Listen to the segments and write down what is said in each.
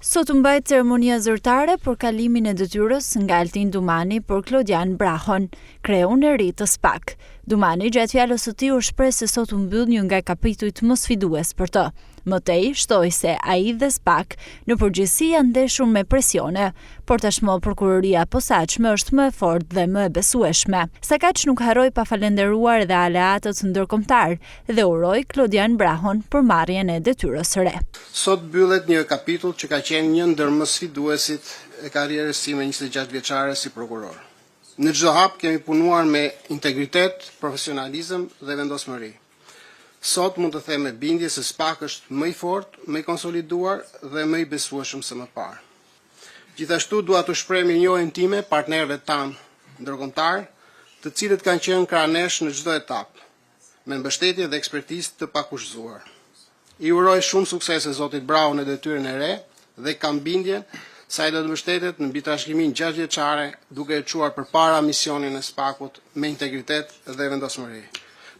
Sot u mbajt ceremonia zyrtare për kalimin e detyrës nga Altin Dumani për Klodian Brahon, kreun e ri të SPAK. Dumani gjatë fjalës së tij u shpreh se sot u mbyll një nga kapitujt më sfidues për të. Mëtej shtoi se ai dhe SPAK në përgjithësi janë ndeshur me presione, por tashmë prokuroria e posaçme është më e fortë dhe më e besueshme. Sa kaq nuk harroi pa falenderuar edhe aleatët ndërkombëtar dhe uroi Klodian Brahon për marrjen e detyrës së re. Sot mbyllet një kapitull që ka qenë një ndër më sfiduesit e karrierës time 26 vjeçare si prokuror. Në çdo hap kemi punuar me integritet, profesionalizëm dhe vendosmëri. Sot mund të them me bindje se SPAK është më i fortë, më i konsoliduar dhe më i besueshëm se më parë. Gjithashtu dua të shpreh mirënjohjen time partnerëve tanë ndërkombëtar, të cilët kanë qenë krah nesh në çdo etapë, me mbështetje dhe ekspertizë të pakushtuar. I uroj shumë suksese zotit Brahon në detyrën e re dhe kam bindjen se ai do të mbështetet në mbi trashëgiminë 6 vjeçare duke e çuar përpara misionin e SPAK-ut me integritet dhe vendosmëri.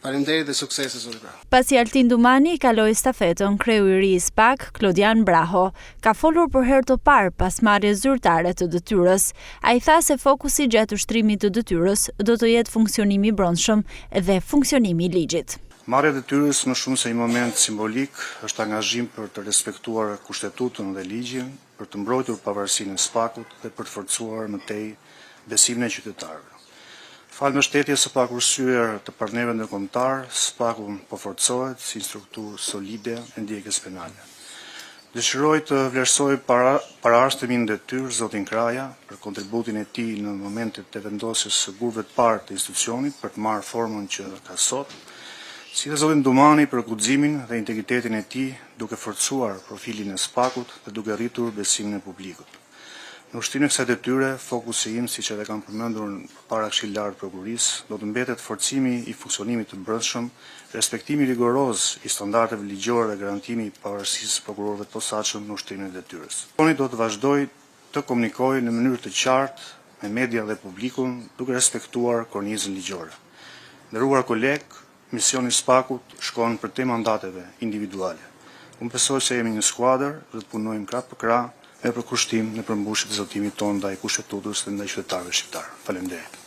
Faleminderit dhe suksese zotit Brahon. Pasi Altin Dumani kaloi stafetën, kreu i ri i SPAK, Klodian Braho, ka folur për herë të parë pas marrjes zyrtare të detyrës. Ai tha se fokusi gjatë ushtrimit të detyrës do të jetë funksionimi i brendshëm dhe funksionimi i ligjit. Marrja e detyrës më shumë se një moment simbolik është angazhim për të respektuar kushtetutën dhe ligjin, për të mbrojtur pavarësinë e SPAK-ut dhe për të forcuar më tej besimin e qytetarëve. Falë mbështetjes së pakurrësyer të partnerëve ndërkombëtar, SPAK-u po forcohet si strukturë solide e ndjekjes penale. Dëshiroj të vlerësoj parashtëmin në detyrë zotin Kraja për kontributin e tij në momentet e vendosjes së gurëve të parë të institucionit për të marrë formën që ka sot, si dhe zotin Dumani për guximin dhe integritetin e tij duke forcuar profilin e SPAK-ut dhe duke rritur besimin e publikut. Në ushtrimin e kësaj detyre, fokusi im, siç edhe kam përmendur para Këshillar të Prokurisë, do të mbetet forcimi i funksionimit të brendshëm, respektimi rigoroz i standardeve ligjore dhe garantimi i pavarësisë së prokurorëve të posaçëm në ushtrimin e detyrës. Unë do të vazhdoj të komunikoj në mënyrë të qartë me media dhe publikun duke respektuar kornizën ligjore. Nderuar kolegë, misioni i SPAK-ut shkon për te mandateve individuale. Unë besoj se jemi një skuadër dhe të punojmë krah për krah me përkushtim në përmbushje të zotimit tonë ndaj kushtetues dhe ndaj qytetarëve shqiptar. Faleminderit.